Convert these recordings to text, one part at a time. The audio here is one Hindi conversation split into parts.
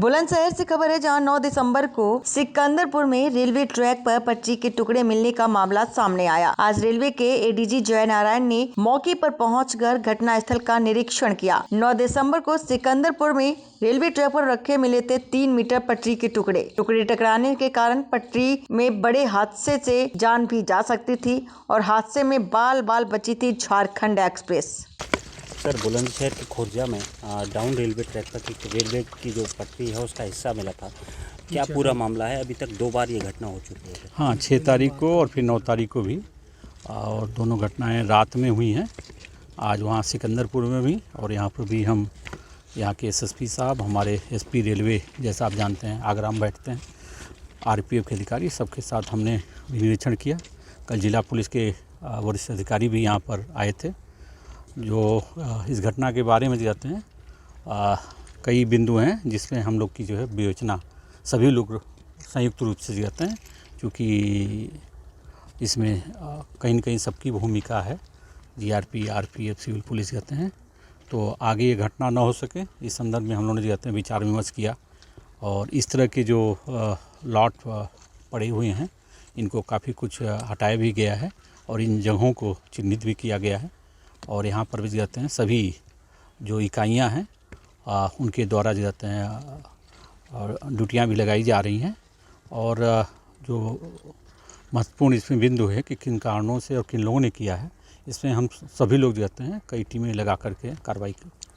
बुलंदशहर से खबर है, जहां 9 दिसंबर को सिकंदरपुर में रेलवे ट्रैक पर पटरी के टुकड़े मिलने का मामला सामने आया। आज रेलवे के एडीजी जय नारायण ने मौके पर पहुंचकर घटना स्थल का निरीक्षण किया। 9 दिसंबर को सिकंदरपुर में रेलवे ट्रैक पर रखे मिले थे 3 मीटर पटरी के टुकड़े टकराने के कारण पटरी में बड़े हादसे से जान भी जा सकती थी और हादसे में बाल बाल बची थी झारखंड एक्सप्रेस। सर, बुलंदशहर के खोरजा में डाउन रेलवे ट्रैक पर रेलवे की जो पटरी है उसका हिस्सा मिला था। क्या पूरा मामला है? अभी तक 2 बार ये घटना हो चुकी है। हाँ, 6 तारीख को और फिर 9 तारीख को भी, और दोनों घटनाएं रात में हुई हैं। आज वहाँ सिकंदरपुर में भी, और यहाँ पर भी हम यहाँ के एसएसपी साहब, हमारे एसपी रेलवे, जैसा आप जानते हैं आगरा में बैठते हैं, आरपीएफ के अधिकारी, सबके साथ हमने निरीक्षण किया। कल जिला पुलिस के वरिष्ठ अधिकारी भी यहाँ पर आए थे, जो इस घटना के बारे में जाते हैं। कई बिंदु हैं जिसमें हम लोग की जो है विवेचना सभी लोग संयुक्त रूप से जाते हैं, क्योंकि इसमें कहीं न कहीं सबकी भूमिका है। जीआरपी, आरपीएफ, सिविल पुलिस जाते हैं, तो आगे ये घटना ना हो सके इस संदर्भ में हम लोगों ने जाते हैं विचार विमर्श किया। और इस तरह के जो लॉट पड़े हुए हैं इनको काफ़ी कुछ हटाया भी गया है और इन जगहों को चिन्हित भी किया गया है। और यहाँ पर भी जाते हैं सभी जो इकाइयाँ हैं उनके द्वारा जाते हैं और ड्यूटियाँ भी लगाई जा रही हैं। और जो महत्वपूर्ण इसमें बिंदु है कि किन कारणों से और किन लोगों ने किया है, इसमें हम सभी लोग जाते हैं कई टीमें लगा करके कार्रवाई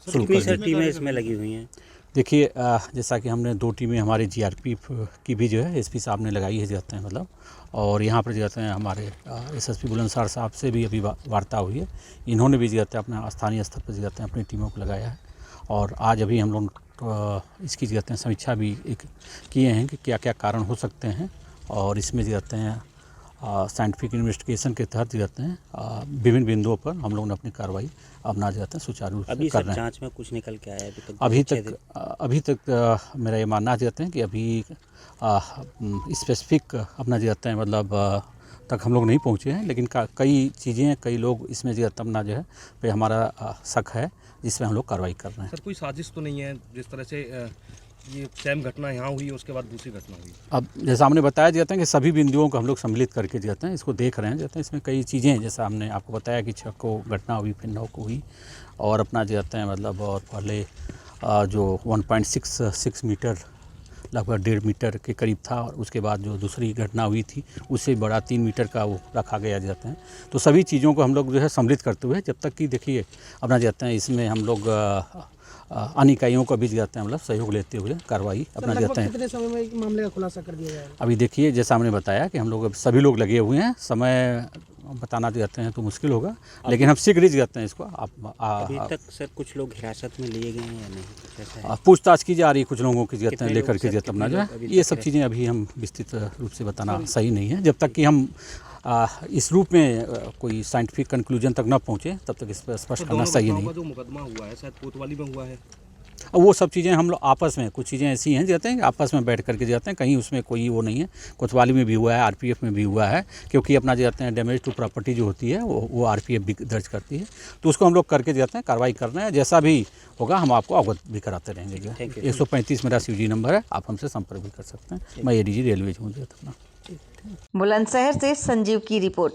शुरू कर दी। टीमें इसमें लगी हुई हैं? देखिए, जैसा कि हमने 2 टीमें हमारे जीआरपी की भी जो है एसपी साहब ने लगाई है जाते हैं मतलब, और यहाँ पर जाते हैं हमारे एसएसपी बुलंदशहर साहब से भी अभी वार्ता हुई है। इन्होंने भी जाते हैं अपना स्थानीय स्तर पर जाते हैं अपनी टीमों को लगाया है। और आज अभी हम लोग इसकी जाते हैं समीक्षा भी एक किए हैं कि क्या क्या कारण हो सकते हैं, और इसमें जाते हैं साइंटिफिक इन्वेस्टिगेशन के तहत जाते हैं विभिन्न बिंदुओं पर हम लोगों ने अपनी कार्रवाई अपना जाते हैं सुचारू रूप से कर रहे हैं। जांच में कुछ निकल के आया है अभी तक मेरा ये मानना चाहते हैं कि अभी स्पेसिफिक अपना जाते हैं मतलब तक हम लोग नहीं पहुँचे हैं, लेकिन कई चीज़ें, कई लोग इसमें जो अपना जो है पे हमारा शक है, जिसमें हम लोग कार्रवाई कर रहे हैं। सर, कोई साजिश तो नहीं है? जिस तरह से ये सेम घटना यहाँ हुई, उसके बाद दूसरी घटना हुई। अब जैसा हमने बताया जाता है कि सभी बिंदुओं को हम लोग सम्मिलित करके जाते हैं, इसको देख रहे हैं जाते हैं। इसमें कई चीज़ें हैं, जैसा हमने आपको बताया कि 6 को घटना हुई, फिर 9 को हुई, और अपना जाते हैं मतलब, और पहले जो 1.66 मीटर लगभग 1.5 मीटर के करीब था, और उसके बाद जो दूसरी घटना हुई थी उससे बड़ा 3 मीटर का वो रखा गया जाता है। तो सभी चीज़ों को हम लोग जो है सम्मिलित करते हुए, जब तक कि देखिए अपना जाते हैं इसमें हम लोग अन्य इकाइयों का भी जाते हैं मतलब सहयोग लेते हुए कार्रवाई अपना जाते हैं। कितने समय में मामले का खुलासा कर दिया जाएगा? अभी देखिए, जैसा हमने बताया कि हम लोग सभी लोग लगे हुए हैं, समय बताना जाते हैं तो मुश्किल होगा, लेकिन हम शीघ्र ही जाते हैं इसको। अभी तक सर कुछ लोग हिरासत में लिए गए हैं या नहीं? पूछताछ की जा रही है कुछ लोगों की जाते हैं लेकर के जाते अपना जो है। ये सब चीज़ें अभी हम विस्तृत रूप से बताना सही नहीं है। जब तक कि हम इस रूप में कोई साइंटिफिक कंक्लूजन तक न पहुँचे तब तक इस पर स्पष्ट करना सही नहीं है। जो मुकदमा हुआ है शायद कोतवाली में हुआ है, वो सब चीज़ें हम लोग आपस में, कुछ चीज़ें ऐसी हैं जाते हैं आपस में बैठ करके जाते हैं, कहीं उसमें कोई वो नहीं है। कोतवाली में भी हुआ है, आरपीएफ में भी हुआ है, क्योंकि अपना जाते हैं डैमेज टू प्रॉपर्टी जो होती है वो आरपीएफ भी दर्ज करती है, तो उसको हम लोग करके जाते हैं, कार्रवाई कर रहे हैं। जैसा भी होगा हम आपको अवगत भी कराते रहेंगे। जो 135 मेरा CG नंबर है, आप हमसे संपर्क भी कर सकते हैं। मैं एडीजी रेलवे हूँ। बुलंदशहर से संजीव की रिपोर्ट।